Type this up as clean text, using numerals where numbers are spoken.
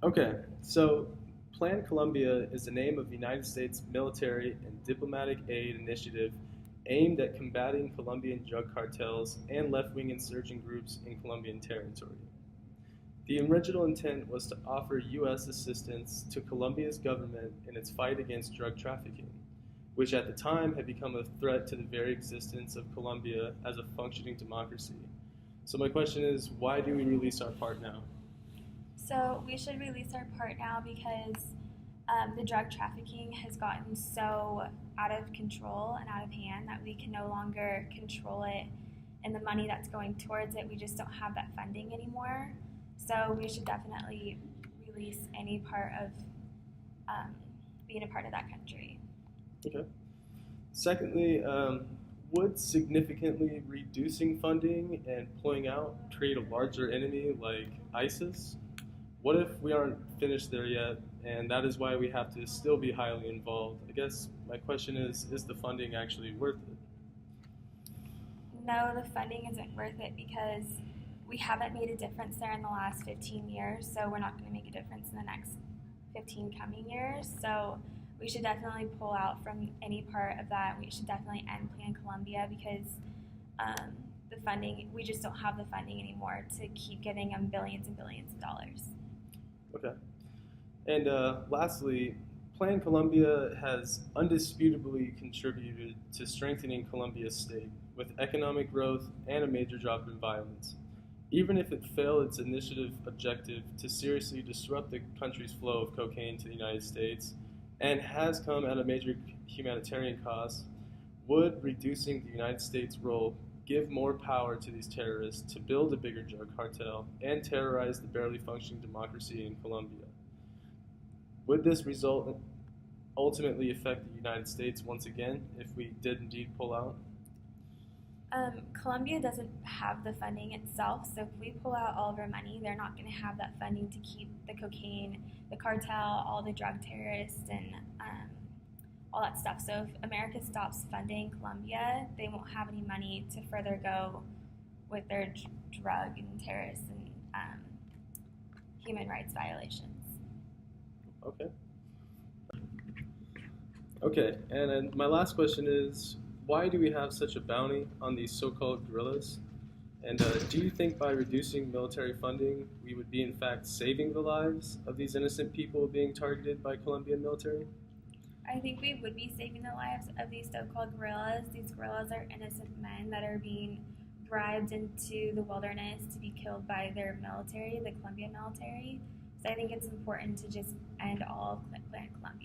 Okay, so Plan Colombia is the name of the United States military and diplomatic aid initiative aimed at combating Colombian drug cartels and left wing insurgent groups in Colombian territory. The original intent was to offer U.S. assistance to Colombia's government in its fight against drug trafficking, which at the time had become a threat to the very existence of Colombia as a functioning democracy. So, my question is, why do we release our part now? So we should release our part now because the drug trafficking has gotten so out of control and out of hand that we can no longer control it, and the money that's going towards it, we just don't have that funding anymore. So we should definitely release any part of um, being a part of that country. Okay. Secondly, would significantly reducing funding and pulling out create a larger enemy like ISIS? What if we aren't finished there yet, and that is why we have to still be highly involved? I guess my question is the funding actually worth it? No, the funding isn't worth it because we haven't made a difference there in the last 15 years, so we're not going to make a difference in the next 15 coming years. So we should definitely pull out from any part of that. We should definitely end Plan Colombia because um, the funding, we just don't have the funding anymore to keep giving them billions and billions of dollars. Okay. And lastly, Plan Colombia has undisputably contributed to strengthening Colombia's state with economic growth and a major drop in violence. Even if it failed its initiative objective to seriously disrupt the country's flow of cocaine to the United States and has come at a major humanitarian cost, would reducing the United States' role give more power to these terrorists to build a bigger drug cartel and terrorize the barely functioning democracy in Colombia? Would this result ultimately affect the United States once again if we did indeed pull out? Colombia doesn't have the funding itself, so if we pull out all of our money, they're not going to have that funding to keep the cocaine, the cartel, all the drug terrorists, and all that stuff. So if America stops funding Colombia, they won't have any money to further go with their drug and terrorist and human rights violations. Okay. Okay, and then my last question is, why do we have such a bounty on these so-called guerrillas? And do you think by reducing military funding, we would be in fact saving the lives of these innocent people being targeted by Colombian military? I think we would be saving the lives of these so-called guerrillas. These guerrillas are innocent men that are being bribed into the wilderness to be killed by their military, the Colombian military. So I think it's important to just end all of Plan Colombia.